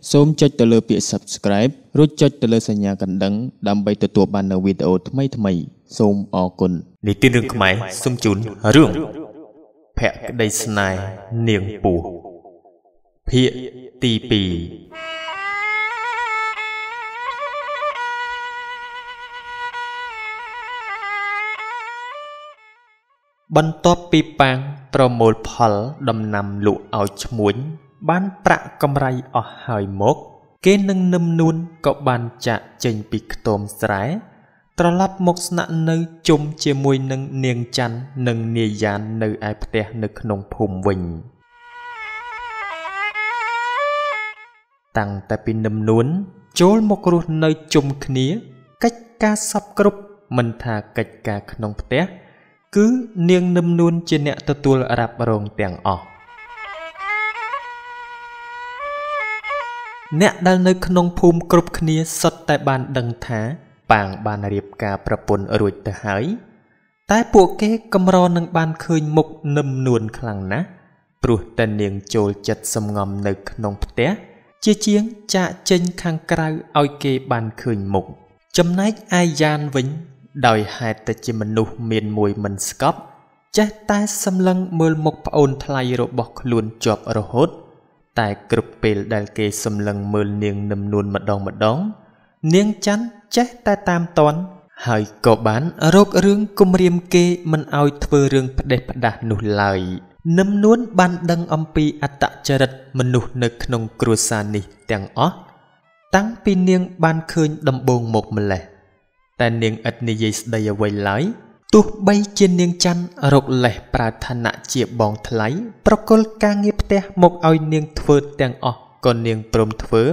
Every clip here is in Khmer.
សូមចុចទៅលើពាក្យ Subscribe រួចចុចទៅលើសញ្ញាកណ្ដឹងដើម្បីទទួលបាននូវវីដេអូថ្មីៗសូមអរគុណនីតិរឿងខ្មែរសូមជូនរឿងភក្តីស្នេហ៍នាងពស់ភាគទី2បន្ទាប់ពីប៉ាងប្រមូលផលដំណាំលក់ឲ្យឈ្មួញបានប្រាក់កម្រៃអស់ហើយមកគេនឹងនឹមនួនក៏បានចាក់ចេញពីខ្ទមស្រែត្រឡប់មកស្នាក់នៅជុំជាមួយនឹងនាងច័ន្ទនិងនាយយ៉ាននៅឯផ្ទះនៅក្នុងភូមិវិញតាំងតែពីនឹមនួនចូលមករស់នៅជុំគ្នាកិច្ចការសពគ្រប់មិនថាកិច្ចការក្នុងផ្ទះគឺនាងនឹមនួនជាអ្នកទទួលរ៉ាប់រងទាំងអស់អ្នកដែលនៅក្នុងភូមិគ្រប់គ្នាសុទ្ធតែបានដឹងថាប៉ាងបានរៀបការប្រពន្ធរួចទៅហើយតែពួកគេកម្រនឹងបានឃើញមុខនឹមនួនខ្លាំងណាស់ព្រោះតែនាងចូលចិត្តសំងំនៅក្នុងផ្ទះជាជាងចាកចេញខាងក្រៅឲ្យគេបានឃើញមុខចំណែកឯយ៉ានវិញដោយហេតុតែជាមនុស្សមានមួយមិនស្កប់ចេះតែសម្លឹងមើលមុខប្អូនថ្លៃរបស់ខ្លួនជាប់រហូតតែគ្រប់ពេលដែលគេសម្លឹងមើលនាងនឹមនួនម្ដងនាងច័ន្ទចេះតែតាមតន់ហើយក៏បានរករឿងគំរាមគេមិនឲ្យធ្វើរឿងផ្ដេសផ្ដាសនោះឡើយនឹមនួនបានដឹងអំពីអត្តចរិតមនុស្សនៅក្នុងគ្រួសារនេះទាំងអស់តាំងពីនាងបានឃើញដំបូងមកម្លេះតែនាងឥតនិយាយស្ដីអ្វីឡើយទោះបីជានាងច័ន្ទរកលេសប្រើឋានៈជាបងថ្លៃប្រគល់ការងារផ្ទះមកឲ្យនាងធ្វើទាំងអស់ក៏នាងព្រមធ្វើ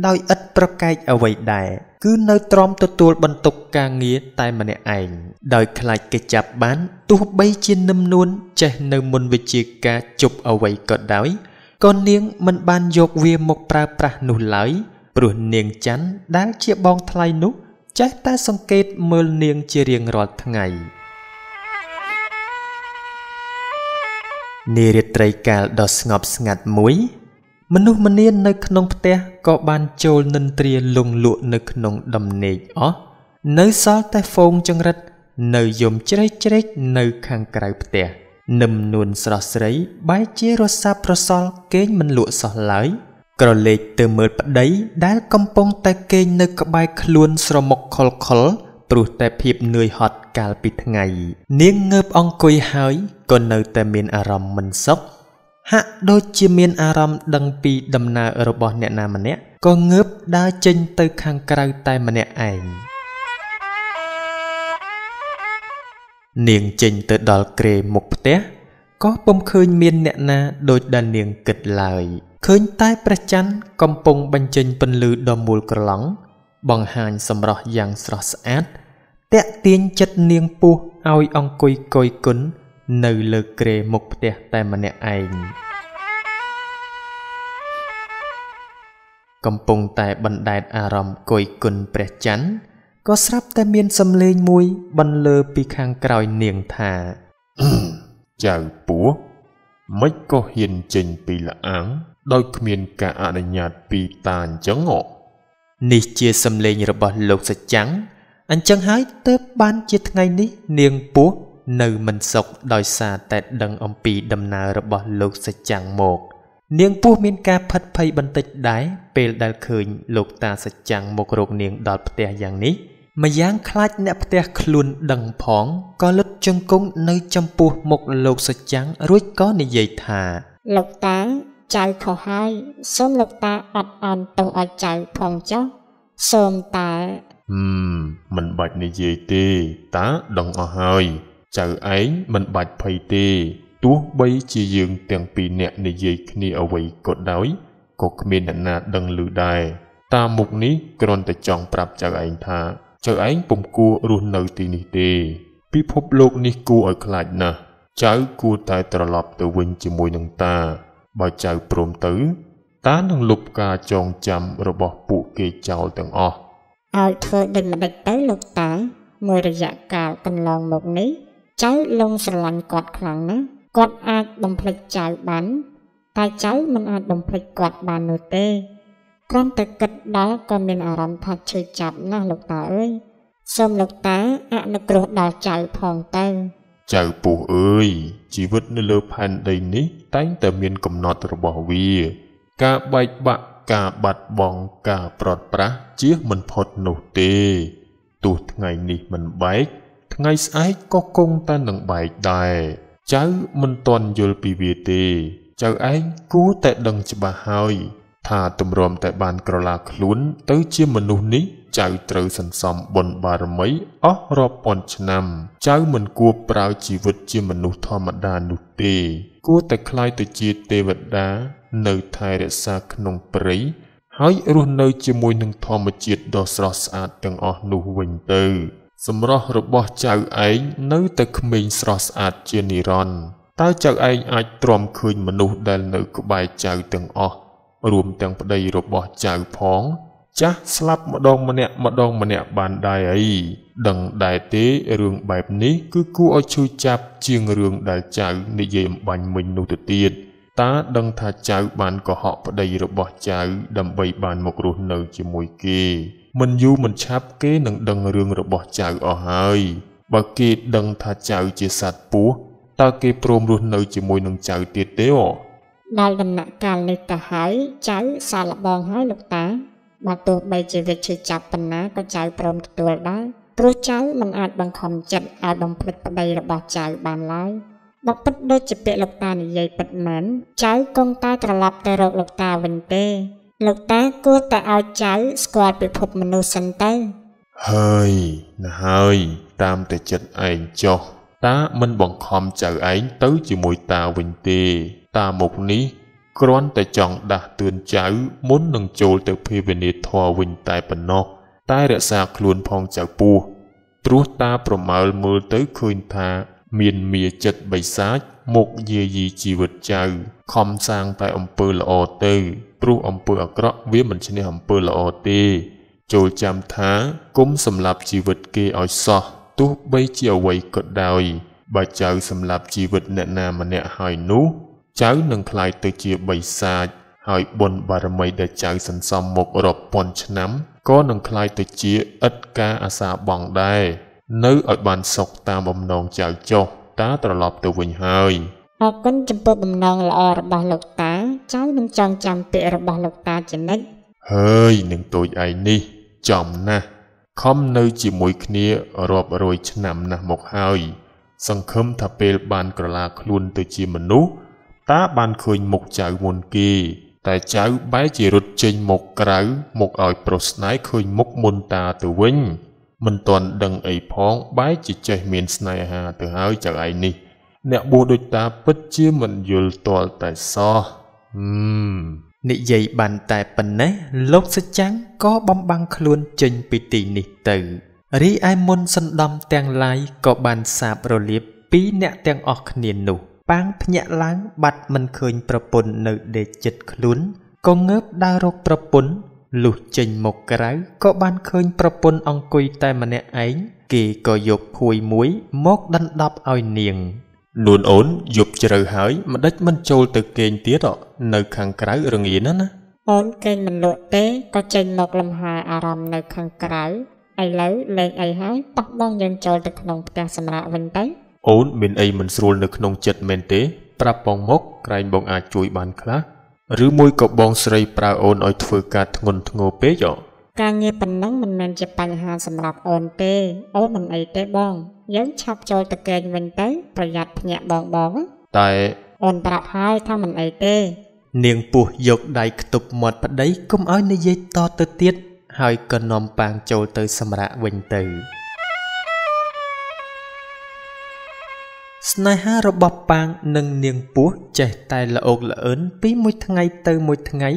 ដោយឥតប្រកែកអ្វីដែរគឺនៅទ្រាំទទួលបន្ទុកការងារតែម្នាក់ឯងដោយខ្លាចគេចាប់បានទោះបីជានឹមនួនចេះនៅមុនវិជាការជប់អ្វីក៏ដោយក៏នាងមិនបានយកវាមកប្រើប្រាស់នោះឡើយព្រោះនាងច័ន្ទដែលជាបងថ្លៃនោះចេះតែសង្កេតមើលនាងជារៀងរាល់ថ្ងៃនារាត្រីកាលដ៏ស្ងប់ស្ងាត់មួយមនុស្សម្នានៅក្នុងផ្ទះក៏បានចូលនិន្ទ្រាលងលក់នៅក្នុងដំណេកអស់នៅសល់តែហ្វូងចង្រិតនៅយំជ្រែកនៅខាងក្រៅផ្ទះនឹមនួនស្រស់ស្រីបែរជារសាប្រសល់គេងមិនលក់សោះឡើយក្រឡេកទៅមើលប្តីដែលកំពុងតែគេងនៅក្បែរខ្លួនស្រមុកខុលព្រោះតែភាពនឿយហត់កាលពីថ្ងៃនាងងើបអង្គុយហើយក៏នៅតែមានអារម្មណ៍មិនសុខហាក់ដូចជាមានអារម្មណ៍ដឹងពីដំណើររបស់អ្នកណាម្នាក់ក៏ងើបដើរចេញទៅខាងក្រៅតែម្នាក់ឯងនាងចេញទៅដល់គ្រែមុខផ្ទះក៏ពុំឃើញមានអ្នកណាដូចដែលនាងគិតឡើយឃើញតែព្រះច័ន្ទកំពុងបញ្ចេញពន្លឺដ៏មូលក្រឡង់បង្ហាញសម្រស់យ៉ាងស្រស់ស្អាតតាក់ទាញចិត្តនាងពស់ឲ្យអង្គុយគយគន់នៅលើគ្រែមុខផ្ទះតែម្នាក់ឯងកំពុងតែបណ្ដែតអារម្មណ៍គយគន់ព្រះច័ន្ទក៏ស្រាប់តែមានសំឡេងមួយបន្លឺពីខាងក្រោយនាងថាចៅពស់មិនក៏ហ៊ានចេញពីលអាំងដោយគ្មានការអនុញ្ញាតពីតាអញ្ចឹងនេះជាសំឡេងរបស់លោកសច្ចាំងអញ្ចឹងហើយទើបបានជាថ្ងៃនេះនាងពស់នៅមិនសុខដោយសារតែដឹងអំពីដំណើររបស់លោកសច្ចាំងមកនាងពស់មានការផិតភ័យបន្តិចដែរពេលដែលឃើញលោកតាសច្ចាំងមករកនាងដល់ផ្ទះយ៉ាងនេះម្យ៉ាងខ្លាចអ្នកផ្ទះខ្លួនដឹងផងក៏លុតជង្គង់នៅចំពោះមុខលោកសច្ចាំងរួចក៏និយាយថាលោកតាចៅខុសហើយសូមលោកតាអត់អន់ទោសឲ្យចៅផងចុះសូមតាមិនបាច់និយាយទេតាដឹងអស់ហើយចៅឯងមិនបាច់ភ័យទេទោះបីជាយើងទាំងពីរនាក់និយាយគ្នាអ្វីក៏ដោយក៏គ្មានអ្នកណាដឹងឮដែរតាមមុខនេះគ្រាន់តែចង់ប្រាប់ចៅឯងថាចៅឯងពុំគួររស់នៅទីនេះទេពិភពលោកនេះគួរឲ្យខ្លាចណាស់ចៅគួរតែត្រឡប់ទៅវិញជាមួយនឹងតាបើចៅព្រមទៅតានឹងលុបការចងចាំរបស់ពួកគេចោលទាំងអស់ឲ្យធ្វើដូចម្ដេចទៅលោកតាមួយរយៈកាលកន្លងមកនេះចៅលងស្រឡាញ់គាត់ខ្លាំងណាស់គាត់អាចបំភ្លេចចៅបានតែចៅមិនអាចបំភ្លេចគាត់បាននោះទេ គ្រាន់តែគិតដល់ក៏មានអារម្មណ៍ថាឈឺចាប់ណាស់លោកតាអើយសូមលោកតាអនុគ្រោះដល់ចៅផងទៅចៅពូអើយជីវិតនៅលើផែនដីនេះតែងតែមានកំណត់របស់វាការបែកបាក់ការបាត់បង់ការប្រត់ប្រាស់ជៀសមិនផុតនោះទេទោះថ្ងៃនេះមិនបែកថ្ងៃស្អែកក៏គង់តែនឹងបែកដែរចៅមិនទាន់យល់ពីវាទេចៅឯងគួរតែដឹងច្បាស់ហើយថាទម្រាំតែបានក្រឡាខ្លួនទៅជាមនុស្សនេះចៅត្រូវសន្សំបុណ្យបារមីអស់រាប់ពាន់ឆ្នាំចៅមិនគួរប្រើជីវិតជាមនុស្សធម្មតានោះទេគួរតែក្លាយទៅជាទេវតានៅថែរក្សាក្នុងព្រៃហើយរស់នៅជាមួយនឹងធម្មជាតិដ៏ស្រស់ស្អាតទាំងអស់នោះវិញទៅសម្រស់របស់ចៅឯងនៅតែក្មេងស្រស់ស្អាតជានិរន្តរ៍តើចៅឯងអាចទ្រាំឃើញមនុស្សដែលនៅក្បែរចៅទាំងអស់រួមទាំងប្តីរបស់ចៅផងចាស់ស្លាប់ម្ដងម្នាក់បានដែរអីដឹងដែរទេរឿងបែបនេះគឺគួរឲ្យឈឺចាប់ជាងរឿងដែលចៅនិយាយអំបញ្ញមិញនោះទៅទៀតតើដឹងថាចៅបានកុហកប្តីរបស់ចៅដើម្បីបានមករស់នៅជាមួយគេមិនយូរមិនឆាប់គេនឹងដឹងរឿងរបស់ចៅអស់ហើយបើគេដឹងថាចៅជាសត្វពស់តើគេព្រមរស់នៅជាមួយនឹងចៅទៀតទេដល់ដំណាក់កាលនេះទៅហើយចៅសាឡបងហើយលោកតាបើទោះបីជាវិជ្ជាចាប់ប៉ុណ្ណាក៏ចៅព្រមទទួលដែរព្រោះចៅមិនអាចបង្ខំចិត្តឲ្យបំភ្លេចប្តីរបស់ចៅបានឡើយបើពិតដូចជាពាក្យលោកតានិយាយពិតមែនចៅគង់តែត្រឡប់ទៅរកលោកតាវិញទេលោកតាគួរតែឲ្យចៅស្គាល់ពិភពមនុស្សសិនទៅហើយណាហើយតាមតែចិត្តឯងចុះតាមិនបង្ខំចៅឯងទៅជាមួយតាវិញទេតាមុខនេះគ្រាន់តែចង់ដាស់តឿនចៅមុននឹងចូលទៅភាវនាធម៌វិញតែប៉ុណ្ណោះតែរក្សាខ្លួនផងចៅពស់ព្រោះតាប្រមើលមើលទៅឃើញថាមានមាចិត្តបិសាចមកយាយីជីវិតចៅខំសាងតែអំពើល្អទៅព្រោះអំពើអាក្រក់វាមិនឈ្នះអំពើល្អទេចូលចាំថាគុំសម្លាប់ជីវិតគេឲ្យសោះទោះបីជាអ្វីក៏ដោយបើចៅសម្លាប់ជីវិតអ្នកណាម្នាក់ហើយនោះចៅនឹងក្លាយទៅជាបិសាចហើយបុណ្យបារមីដែលចៅសន្សំមករាប់ពាន់ឆ្នាំក៏នឹងក្លាយទៅជាឥតការអាសាបង់ដែរនៅឲ្យបានសុខតាមបំណងចៅចុះតាត្រឡប់ទៅវិញហើយអរគុណចំពោះបំណងល្អរបស់លោកតាចៅនឹងចងចាំពាក្យរបស់លោកតាជានិច្ចហើយនឹងតូចឯនេះចំណាស់ខំនៅជាមួយគ្នារាប់រយឆ្នាំណាស់មកហើយសង្ឃឹមថាពេលបានក្រឡាខ្លួនទៅជាមនុស្សតាបានឃើញមុខចៅមុនគេតែចៅបែរជារត់ចេញមកក្រៅមកឲ្យប្រុសស្នេហ៍ឃើញមុខមុនតាទៅវិញមិនទាន់ដឹងអីផងបែរជាចេះមានស្នេហាទៅហើយចៅឯនេះអ្នកបួសដូចតាពិតជាមិនយល់ទាល់តែសោះនិយាយបានតែប៉ុណ្ណេះលោកសច្ចាំងក៏បំបាំងខ្លួនចេញពីទីនេះទៅរីឯមុនសណ្ដំទាំងឡាយក៏បានសាបរលាបពីអ្នកទាំងអស់គ្នានោះប៉ាងភ្ញាក់ឡើងបាត់មិនឃើញប្រពន្ធនៅដេកចិត្តខ្លួនក៏ងើបដើររកប្រពន្ធលុះចេញមកក្រៅក៏បានឃើញប្រពន្ធអង្គុយតែម្នាក់ឯងគេក៏យកភួយមួយមកដណ្ដប់ឲ្យនាងនួនអូនយប់ជ្រៅហើយម្ដេចមិនចូលទៅគេងទៀតនៅខាងក្រៅរងាណាអូនគេងមិនលក់ទេក៏ចេញមកលំហែអារម្មណ៍នៅខាងក្រៅឥឡូវលេងអីហើយបោះបង់យើងចូលទៅក្នុងផ្ទះសម្រាប់វិញទៅអូនមានអីមិនស្រួលនៅក្នុងចិត្តមែនទេប្រាប់បងមកក្រែងបងអាចជួយបានខ្លះឬមួយក៏បងស្រីប្រើអូនឲ្យធ្វើការធ្ងន់ធ្ងរពេកការងារប៉ុណ្ណឹងមិនមែនជាបញ្ហាសម្រាប់អូនទេអូនមិនអីទេបងយើងឆាប់ចូលទៅគេងវិញទៅប្រយ័ត្នភ្ញាក់បងតែអូនប្រាប់ហើយថាមិនអីទេនាងពោះយកដៃខ្ទប់មាត់ប្តីកុំឲ្យនិយាយតទៅទៀតហើយក៏នាំប៉ាងចូលទៅសម្រាកវិញទៅស្នេហារបស់ប៉ាងនិងនាងពោះចេះតែល្អោកល្អឿនពីមួយថ្ងៃទៅមួយថ្ងៃ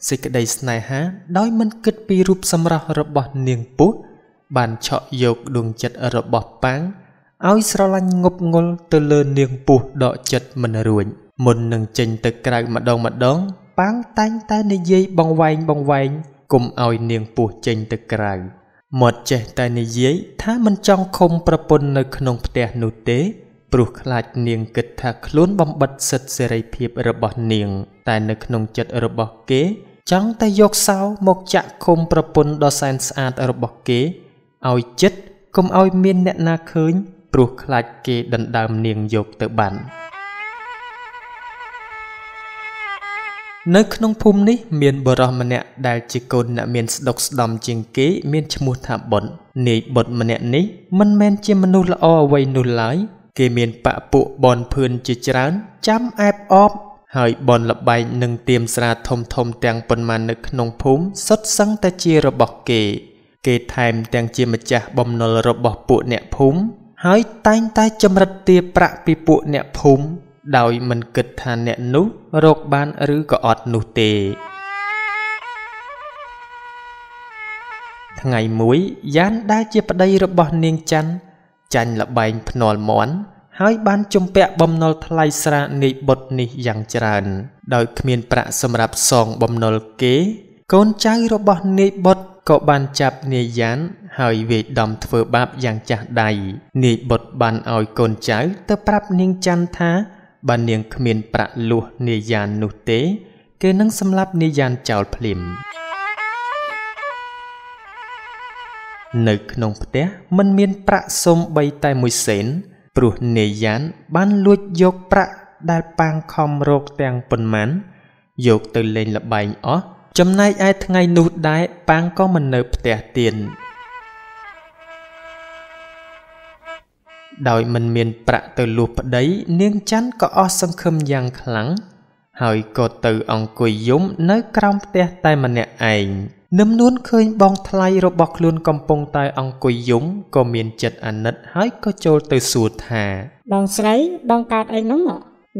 សេចក្តីស្នេហាដោយមិនគិតពីរូបសម្រស់របស់នាងពោះបានឆក់យកដួងចិត្តរបស់ប៉ាងឲ្យស្រឡាញ់ងប់ងល់ទៅលើនាងពោះដកចិត្តមិនរួចមុននឹងចេញទៅក្រៅម្ដងប៉ាងតែងតែនិយាយបងវែងកុំឲ្យនាងពោះចេញទៅក្រៅមាត់ចេះតែនិយាយថាមិនចង់ឃុំប្រពន្ធនៅក្នុងផ្ទះនោះទេព្រោះខ្លាចនាងគិតថាខ្លួនបំបិទសិទ្ធិសេរីភាពរបស់នាងតែនៅក្នុងចិត្តរបស់គេ ចង់តែយកសោមកចាក់ឃុំប្រពន្ធដ៏សែនស្អាតរបស់គេឲ្យចិត្តកុំឲ្យមានអ្នកណាឃើញព្រោះខ្លាចគេដណ្ដើមនាងយកទៅបាននៅក្នុងភូមិនេះមានបុរសម្នាក់ដែលជាកូនអ្នកមានស្ដុកស្ដំជាងគេមានឈ្មោះថាបុត្រនាយបុត្រម្នាក់នេះមិនមែនជាមនុស្សល្អអ្វីនោះឡើយគេមានបពុបនភឿនជាច្រើនចាំអែបអបហើយបនលបែងនឹងទៀមស្រាធំទាំងប៉ុន្មាននៅក្នុងភូមិសុទ្ធសឹងតែជារបស់គេថែមទាំងជាម្ចាស់បំណុលរបស់ពួកអ្នកភូមិហើយតែងតែចម្រិតទារប្រាក់ពីពួកអ្នកភូមិដោយមិនគិតថាអ្នកនោះរកបានឬក៏អត់នោះទេថ្ងៃមួយយ៉ានដែលជាប្តីរបស់នាងច័ន្ទចាញ់លបែងភ្នាល់មាន់ហើយបានជំពាក់បំណុលថ្លៃស្រានាយបុត្រនេះយ៉ាងច្រើនដោយគ្មានប្រាក់សម្រាប់សងបំណុលគេកូនចៅរបស់នាយបុត្រក៏បានចាប់នាយយ៉ានហើយវាយដំធ្វើបាបយ៉ាងចាស់ដៃនាយបុត្របានឲ្យកូនចៅទៅប្រាប់នាងច័ន្ទថាបើនាងគ្មានប្រាក់លួសនាយយ៉ាននោះទេគេនឹងសម្លាប់នាយយ៉ានចោលភ្លាមនៅក្នុងផ្ទះមិនមានប្រាក់សូម្បីតែមួយសេនព្រោះនាយយ៉ានបានលួចយកប្រាក់ដែលប៉ាងខំរកទាំងប៉ុន្មានយកទៅលេងល្បែងអស់ចំណែកឯថ្ងៃនោះដែរប៉ាងក៏មិននៅផ្ទះទៀតដោយមិនមានប្រាក់ទៅលួសប្តីនាងច័ន្ទក៏អស់សង្ឃឹមយ៉ាងខ្លាំងហើយក៏ទៅអង្គុយយំនៅក្រោមផ្ទះតែម្នាក់ឯងនឹមនួនឃើញបងថ្លៃរបស់ខ្លួនកំពុងតែអង្គុយយំក៏មានចិត្តអាណិតហើយក៏ចូលទៅសួរថាបងស្រីបងកើតអីហ្នឹង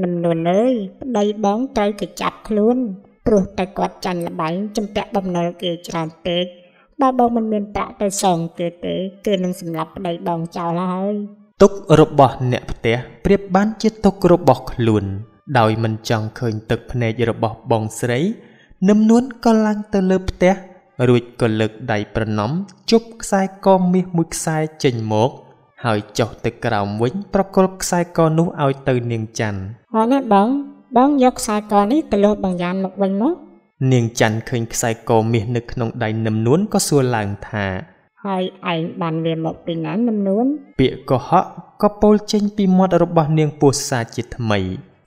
នឹមនួនអើយប្តីបងត្រូវគេចាប់ខ្លួនព្រោះតែគាត់ចាញ់លបែងជំពាក់បំណុលគេច្រើនពេកបើបងមិនមានប្រាក់ទៅសងគេទេគឺនឹងសម្លាប់ប្តីបងចោលហើយទុករបស់អ្នកផ្ទះប្រៀបបានជាទុករបស់ខ្លួនដោយមិនចង់ឃើញទឹកភ្នែករបស់បងស្រីនឹមនួនក៏ឡើងទៅលើផ្ទះរួចក៏លើកដៃប្រណម្យជប់ខ្សែកមាសមួយខ្សែចេញមកហើយចុះទៅក្រោមវិញប្រគល់ខ្សែកនោះឲ្យទៅនាងច័ន្ទហើយណាបងយកខ្សែកនេះទៅលើបងយ៉ានមកវិញមកនាងច័ន្ទឃើញខ្សែកមាសនៅក្នុងដៃនឹមនួនក៏សួរឡើងថាហើយឯងបានវាមកពីណានឹមនួនពាក្យកុហកក៏ពោលចេញពីមាត់របស់នាងពោះសាជាថ្មី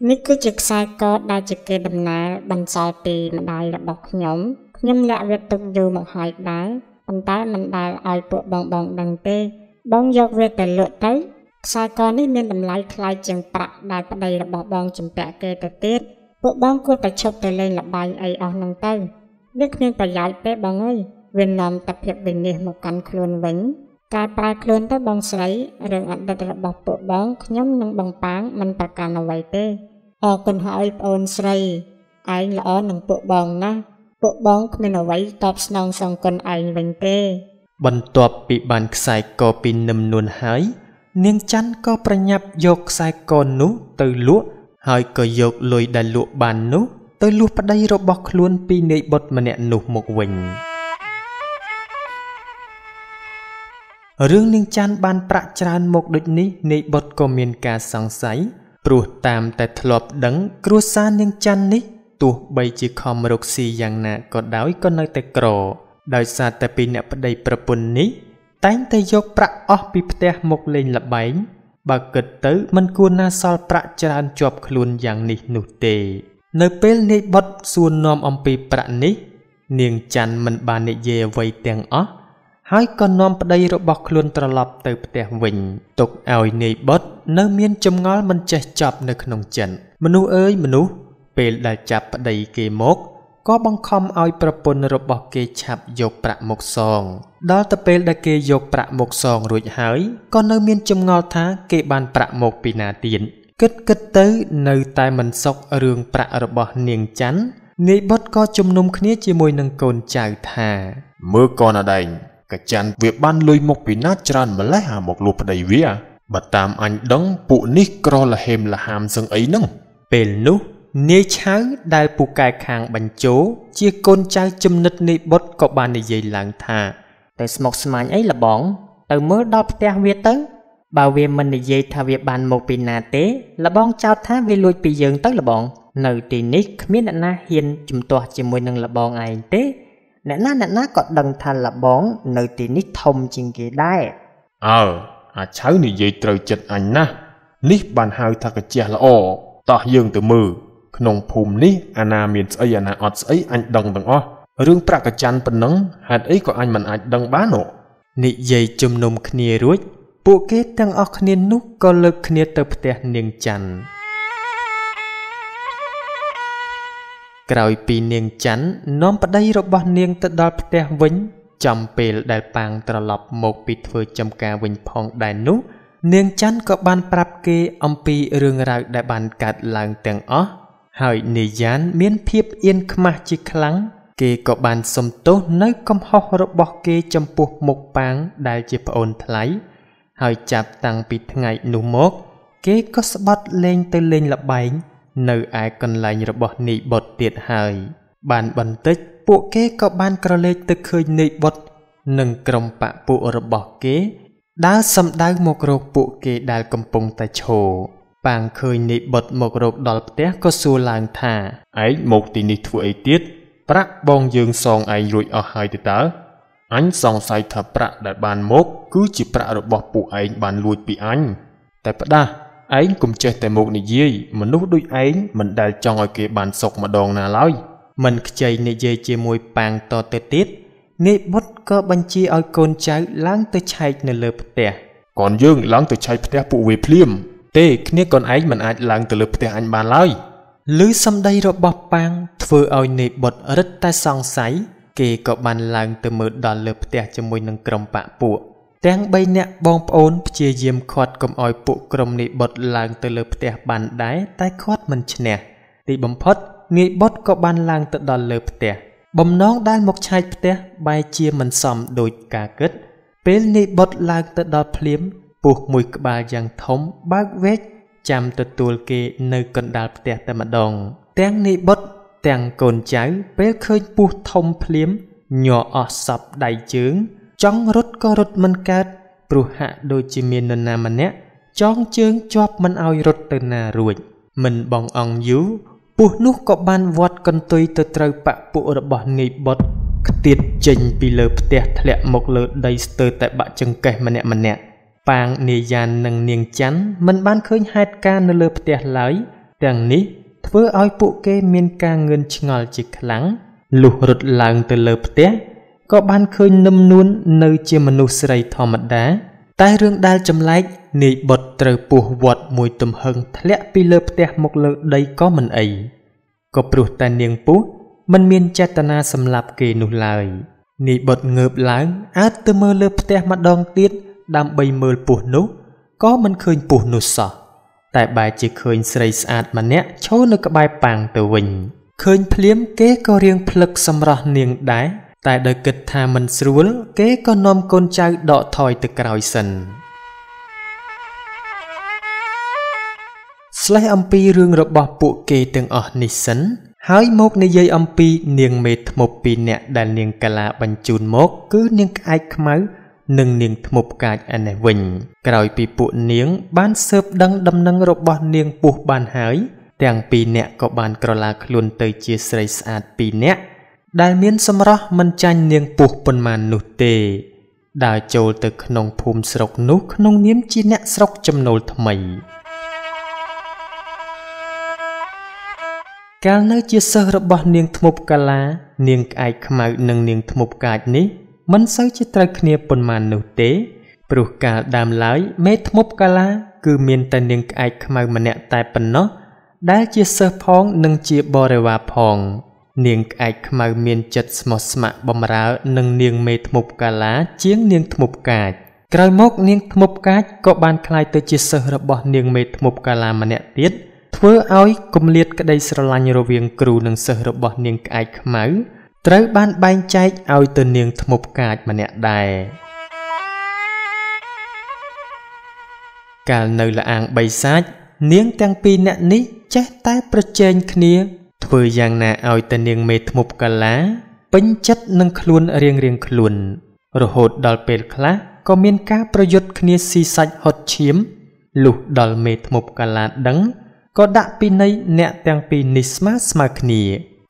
នេះគឺជាខ្សែកដែលជាគេដំណើរបន្សល់ពីម្ដាយរបស់ខ្ញុំលាក់វាទុកយូរមកហើយដែរប៉ុន្តែមិនដែលឲ្យពួកបងដឹងទេបងយកវាទៅលក់ទៅខ្សែកនេះមានតម្លៃថ្លៃជាងប្រាក់ដែលប្តីរបស់បងជំពាក់គេទៅទៀតពួកបងគួរតែឈប់ទៅលេងល្បែងអីអស់ហ្នឹងទៅវាគ្មានប្រយោជន៍ទេបងអើយវានាំតែភាពវិនិច្ឆ័យមកកាន់ខ្លួនវិញការប្រែខ្លួនទៅបងស្រីរឿងអតីតរបស់ពួកបងខ្ញុំនិងបងប៉ាងមិនប្រកាន់អ្វីទេអរគុណហើយប្អូនស្រីឯងល្អនឹងពួកបងណាពួកបងគ្មានអ្វីតបស្នងសងគុណឯងវិញទេបន្ទាប់ពីបានខ្សែកពីនឹមនួនហើយនាងច័ន្ទក៏ប្រញាប់យកខ្សែកនោះទៅលក់ហើយក៏យកលុយដែលលក់បាននោះទៅលួសប្តីរបស់ខ្លួនពីនាយបុត្រម្នាក់នោះមកវិញរឿងនាងច័ន្ទបានប្រាក់ច្រើនមកដូចនេះនាយបុត្រក៏មានការសង្ស័យព្រោះតាមតែធ្លាប់ដឹងគ្រួសារនាងច័ន្ទនេះទោះបីជាខំរកស៊ីយ៉ាងណាក៏ដោយក៏នៅតែក្រដោយសារតែពីអ្នកប្តីប្រពន្ធនេះតែងតែយកប្រាក់អស់ពីផ្ទះមកលេងល្បែងបើគិតទៅមិនគួរណាសល់ប្រាក់ច្រើនជាប់ខ្លួនយ៉ាងនេះនោះទេនៅពេលនាយបុត្រសួរនាំអំពីប្រាក់នេះនាងច័ន្ទមិនបាននិយាយអ្វីទាំងអស់ហើយក៏នាំប្តីរបស់ខ្លួនត្រឡប់ទៅផ្ទះវិញទុកឲ្យនាយបុត្រនៅមានចម្ងល់មិនចេះចប់នៅក្នុងចិត្តមនុស្សអើយមនុស្សពេលដែលចាប់ប្តីគេមកក៏បង្ខំឲ្យប្រពន្ធរបស់គេឆាប់យកប្រាក់មកសងដល់ទៅពេលដែលគេយកប្រាក់មកសងរួចហើយក៏នៅមានចម្ងល់ថាគេបានប្រាក់មកពីណាទៀតគិតទៅនៅតែមិនសុខរឿងប្រាក់របស់នាងច័ន្ទនាយបុត្រក៏ជំនុំគ្នាជាមួយនឹងកូនចៅថាមើលកូនអដែងកាច័ន្ទវាបានលុយមកពីណាច្រើនម្លេះអាមកលួសប្តីវាបើតាមអញដឹងពួកនេះក្រលហេមលហាមសឹងអីហ្នឹងពេលនោះនាយឆៅដែលពូកែខាងបញ្ជោជាកូនចៅចំណិតនាយបុត្រក៏បាននិយាយឡើងថាតែស្មុកស្មាញអីលបងទៅមើលដល់ផ្ទះវាទៅបើវាមិននិយាយថាវាបានមកពីណាទេលបងចោទថាវាលួចពីយើងទៅលបង នៅទីនេះគ្មានអ្នកណាហ៊ានជំទាស់ជាមួយនឹងលបងឯងទេអ្នកណាក៏ដឹងថាលបងនៅទីនេះធំជាងគេដែរអាឆៅនិយាយត្រូវចិត្តអញណាស់នេះបានហៅថាកាជះល្អតោះយើងទៅមើលក្នុងភូមិនេះអាណាមានស្អីអាណាអត់ស្អីអញដឹងទាំងអស់រឿងប្រាក់កច័ន្ទប៉ុណ្ណឹងហេតុអីក៏អញមិនអាចដឹងបាននិយាយជំនុំគ្នារួចពួកគេទាំងអស់គ្នានោះក៏លើកគ្នាទៅផ្ទះនាងច័ន្ទក្រោយពីនាងច័ន្ទនាំប្តីរបស់នាងទៅដល់ផ្ទះវិញចំពេលដែលប៉ាងត្រឡប់មកពីធ្វើចំការវិញផងដែរនោះនាងច័ន្ទក៏បានប្រាប់គេអំពីរឿងរ៉ាវដែលបានកើតឡើងទាំងអស់ហើយនាយានមានភាពអៀនខ្មាស់ជាខ្លាំងគេក៏បានសុំទោសនៅកំហុសរបស់គេចំពោះមុខប៉ាងដែលជាប្អូនថ្លៃហើយចាប់តាំងពីថ្ងៃនោះមកគេក៏ស្បត់លេងទៅលេងល្បែងនៅឯកន្លែងរបស់នាយបុត្រទៀតហើយបានបន្តិចពួកគេក៏បានក្រឡេកទៅឃើញនាយបុត្រនិងក្រុមបព្វពួករបស់គេដើរសំដៅមករកពួកគេដែលកំពុងតែឈរប៉ាងឃើញនាយបុត្រមករកដល់ផ្ទះក៏សួរឡើងថាឯងមកទីនេះធ្វើអីទៀតប្រាក់បងយើងសងឯងរួចអស់ហើយទៅតើអញសង្ស័យថាប្រាក់ដែលបានមកគឺជាប្រាក់របស់ពួកឯងបានលួចពីអញតែផ្ដាស់ឯងកុំចេះតែមកនិយាយមនុស្សដូចឯងមិនដែលចង់ឲ្យគេបានសុខម្ដងណាឡើយមិនខ្ចីនិយាយជាមួយប៉ាងតទៅទៀតនាយបុត្រក៏បញ្ជាឲ្យកូនចៅឡើងទៅឆែកនៅលើផ្ទះកូនយើងឡើងទៅឆែកផ្ទះពួកវាភ្លាមទេគ្នាកូនឯងមិនអាចឡើងទៅលើផ្ទះអញបានឡើយឮសម្ដីរបស់ប៉ាងធ្វើឲ្យនាយបុត្ររឹតតែសង្ស័យគេក៏បានឡើងទៅមើលដល់លើផ្ទះជាមួយនឹងក្រុមបព្វពួកទាំង3នាក់បងប្អូនព្យាយាមខាត់កុំឲ្យពួកក្រុមនាយបុត្រឡើងទៅលើផ្ទះបានដែរតែខាត់មិនឈ្នះទីបំផុតនាយបុត្រក៏បានឡើងទៅដល់លើផ្ទះបំណងដែលមកឆែកផ្ទះបែរជាមិនសមដូចការគិតពេលនាយបុត្រឡើងទៅដល់ភ្លាមពស់មួយក្បាលយ៉ាងធំបើកវែកចាំទទួលគេនៅកណ្ដាលផ្ទះតែម្ដងទាំងនាយបុត្រទាំងកូនចៅពេលឃើញពស់ធំភ្លាមញ័រអស់សពដៃជើងចង់រត់ក៏រត់មិនកើតព្រោះហាក់ដូចជាមាននរណាម្នាក់ចងជើងជាប់មិនឲ្យរត់ទៅណារួចមិនបងអង្គយូរពស់នោះក៏បានវាត់កន្ទុយទៅត្រូវបព្វពួករបស់នាយបុត្រខ្ទាតចេញពីលើផ្ទះធ្លាក់មកលើដីស្ទើរតែបាក់ចង្កេះម្នាក់ប៉ាងនាយាននិងនាងច័ន្ទមិនបានឃើញហេតុការណ៍នៅលើផ្ទះឡើយទាំងនេះធ្វើឲ្យពួកគេមានការងឿនឆ្ងល់ជាខ្លាំងលុះរត់ឡើងទៅលើផ្ទះក៏បានឃើញនឹមនួននៅជាមនុស្សស្រីធម្មតាតែរឿងដែលចម្លែកនាយបុត្រត្រូវពស់វត្តមួយទំហឹងធ្លាក់ពីលើផ្ទះមកលើដីក៏មិនអីក៏ព្រោះតែនាងពស់មិនមានចេតនាសម្លាប់គេនោះឡើយនាយបុត្រងើបឡើងអើតទៅមើលលើផ្ទះម្ដងទៀតដើម្បីមើលពស់នោះក៏មិនឃើញពស់នោះសោះតែបែរជាឃើញស្រីស្អាតម្នាក់ឈរនៅក្បែរប៉ាងទៅវិញឃើញភ្លាមគេក៏រៀងភ្លឹកសម្រស់នាងដែរតែដោយគិតថាមិនស្រួលគេក៏នាំកូនចៅដកថយទៅក្រោយសិនស្លេះអំពីរឿងរបស់ពួកគេទាំងអស់នេះសិនហើយមកនិយាយអំពីនាងមេធ្មប់ពីរនាក់ដែលនាងកាឡាបញ្ជូនមកគឺនាងក្អែកខ្មៅនិងនាងធ្មប់កាចឯនេះវិញក្រោយពីពួកនាងបានស៊ើបដឹងដំណឹងរបស់នាងពស់បានហើយទាំងពីរនាក់ក៏បានក្រឡាខ្លួនទៅជាស្រីស្អាតពីរនាក់ដែលមានសម្រស់មិនចាញ់នាងពស់ប៉ុន្មាននោះទេដើរចូលទៅក្នុងភូមិស្រុកនោះក្នុងនាមជាអ្នកស្រុកចំណូលថ្មីកាលនៅជាសិស្សរបស់នាងធ្មប់កាឡានាងក្អែកខ្មៅនិងនាងធ្មប់កាចនេះមិនសូវជាត្រូវគ្នាប៉ុន្មាននោះទេព្រោះកាលដើមឡើយមេធ្មប់កាឡាគឺមានតែនាងក្អែកខ្មៅម្នាក់តែប៉ុណ្ណោះដែលជាសិស្សផងនិងជាបរិវារផងនាងក្អែកខ្មៅមានចិត្តស្មោះស្ម័គ្របម្រើនឹងនាងមេធ្មប់កាឡាជាងនាងធ្មប់កាចក្រោយមកនាងធ្មប់កាចក៏បានក្លាយទៅជាសិស្សរបស់នាងមេធ្មប់កាឡាម្នាក់ទៀតធ្វើឲ្យគម្លាតក្តីស្រឡាញ់រវាងគ្រូនិងសិស្សរបស់នាងក្អែកខ្មៅត្រូវបានបែងចែកឲ្យទៅនាងធ្មប់កាចម្នាក់ដែរកាលនៅល្អាងបីសាច់នាងទាំងពីរនាក់នេះចេះតែប្រជែងគ្នាធ្វើយ៉ាងណាឲ្យតែនាងមេធ្មប់កាឡាពេញចិត្តនឹងខ្លួនរៀងខ្លួនរហូតដល់ពេលខ្លះក៏មានការប្រយុទ្ធគ្នាស៊ីសាច់ហុតឈាមលុះដល់មេធ្មប់កាឡាដឹង ក៏ដាក់ពីនៃអ្នកទាំងពីរនេះស្មើគ្នា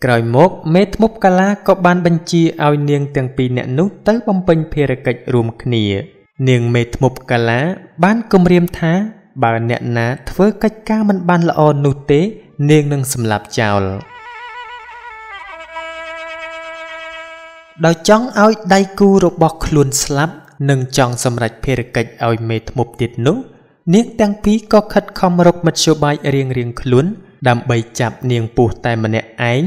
ក្រោយមកមេធ្មប់កាឡាក៏បានបញ្ជាឲ្យនាងទាំងពីរអ្នកនោះទៅបំពេញភារកិច្ចរួមគ្នានាងមេធ្មប់កាឡាបានគំរាមថាបើអ្នកណាធ្វើកិច្ចការមិនបានល្អនោះទេនាងនឹងសម្លាប់ចោលដោយចង់ឲ្យដៃគូរបស់ខ្លួនស្លាប់និងចង់សម្រេចភារកិច្ចឲ្យមេធ្មប់ទៀតនោះនាងទាំងពីរក៏ខិតខំរកមធ្យោបាយរៀងខ្លួនដើម្បីចាប់នាងពស់តែម្នាក់ឯង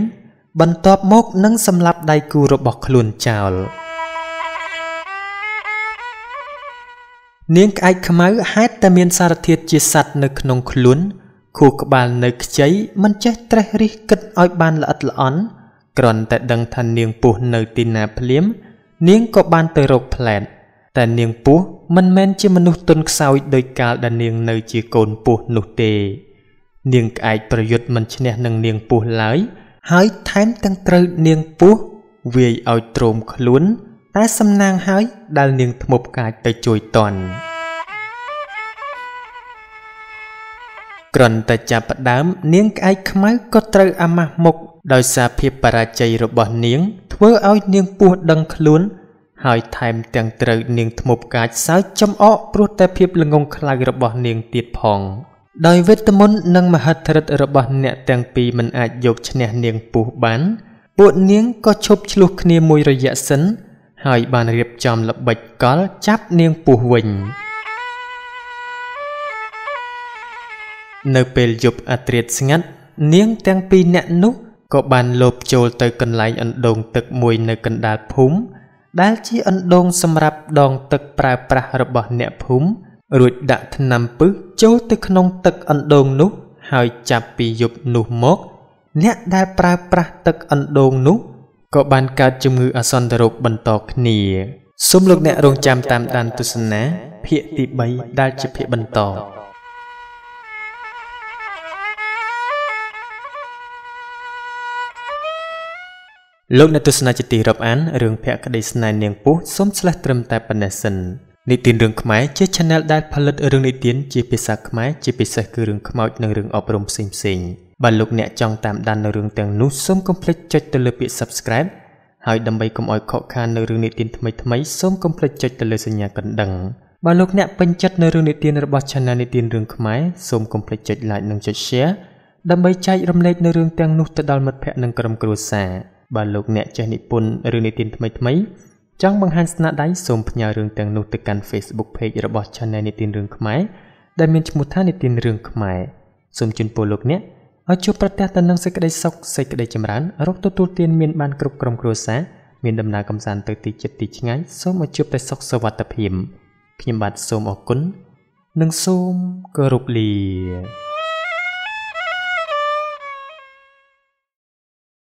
បន្ទាប់មកនឹងសម្លាប់ដៃគូរបស់ខ្លួនចោលនាងក្អែកខ្មៅហេតុតែមានសារធាតុជាសត្វនៅក្នុងខ្លួនខួរក្បាលនៅខ្ចីមិនចេះត្រេះរិះគិតឲ្យបានល្អិតល្អន់គ្រាន់តែដឹងថានាងពស់នៅទីណាភ្លាមនាងក៏បានទៅរកផ្លែតតែនាងពស់មិនមែនជាមនុស្សទន់ខ្សោយដោយកាលដែលនាងនៅជាកូនពស់នោះទេនាងក្អែកប្រយុទ្ធមិនឈ្នះនឹងនាងពស់ឡើយហើយថែមទាំងត្រូវនាងពស់វាយឲ្យទ្រោមខ្លួនតែសំណាងហើយដែលនាងធ្មប់កាចទៅជួយតន់គ្រាន់តែចាប់ផ្ដើមនាងក្អែកខ្មៅក៏ត្រូវអាម៉ាស់មុខដោយសារភាពបរាជ័យរបស់នាងធ្វើឲ្យនាងពស់ដឹងខ្លួនហើយថែមទាំងត្រូវនាងធ្មប់កាចសើចចំអកព្រោះតែភាពល្ងង់ខ្លៅរបស់នាងទៀតផងដោយវេទមន្តនិងមហិទ្ធិឫទ្ធិរបស់អ្នកទាំងពីរមិនអាចយកឈ្នះនាងពស់បានពួកនាងក៏ឈប់ឆ្លោះគ្នាមួយរយៈសិនហើយបានរៀបចំល្បិចកលចាប់នាងពស់វិញនៅពេលយប់អាធ្រាត្រស្ងាត់នាងទាំងពីរអ្នកនោះក៏បានលបចូលទៅកន្លែងអណ្ដូងទឹកមួយនៅកណ្ដាលភូមិដែលជាអណ្ដូងសម្រាប់ដងទឹកប្រើប្រាស់របស់អ្នកភូមិរួចដាក់ថ្នាំពឹសចូលទៅក្នុងទឹកអណ្ដូងនោះហើយចាប់ពីយប់នោះមកអ្នកដែលប្រើប្រាស់ទឹកអណ្ដូងនោះក៏បានកើតជំងឺអាសន្នរោគបន្តគ្នាសូមលោកអ្នករងចាំតាមដានទស្សនាភាគទី3ដែលជាភាគបន្តលោកអ្នកទស្សនាជាទីរាប់អានរឿងភក្តីស្នេហ៍នាងពស់សូមឆ្លេះត្រឹមតែប៉ុណ្ណេះសិននិទានរឿងខ្មែរជា Channel ដែលផលិតរឿងនិទានជាភាសាខ្មែរជាពិសេសគឺរឿងខ្មោចនិងរឿងអប់រំផ្សេងៗបើលោកអ្នកចង់តាមដាននៅរឿងទាំងនោះសូមកុំភ្លេចចុចទៅលើពាក្យ Subscribe ហើយដើម្បីកុំឲ្យខកខាននៅរឿងនិទានថ្មីៗសូមកុំភ្លេចចុចទៅលើសញ្ញាកណ្ដឹងបើលោកអ្នកពេញចិត្តនៅរឿងនិទានរបស់ Channel និទានរឿងខ្មែរសូមកុំភ្លេចចុច Like និងចុច Share ដើម្បីចែករំលែកនៅរឿងទាំងនោះទៅដល់មិត្តភ័ក្តិនិងក្រុមគ្រួសារបើលោកអ្នកចេះនិពន្ធរឿងនិទានថ្មីៗចង់បង្ហាញស្នាដៃសូមផ្ញើរឿងទាំងនោះទៅកាន់ Facebook Page របស់ Channel និទានរឿងខ្មែរដែលមានឈ្មោះថានិទានរឿងខ្មែរសូមជូនពរលោកអ្នកឲ្យជួបប្រទះទៅនឹងសេចក្តីសុខសេចក្តីចម្រើនរកទទួលទានមានបានគ្រប់ក្រុមគ្រួសារមានដំណើរកម្សាន្តទៅទីជិតទីឆ្ងាយសូមឲ្យជួបតែសុខសុវត្ថិភាពខ្ញុំបាទសូមអរគុណនិងសូមគោរពលា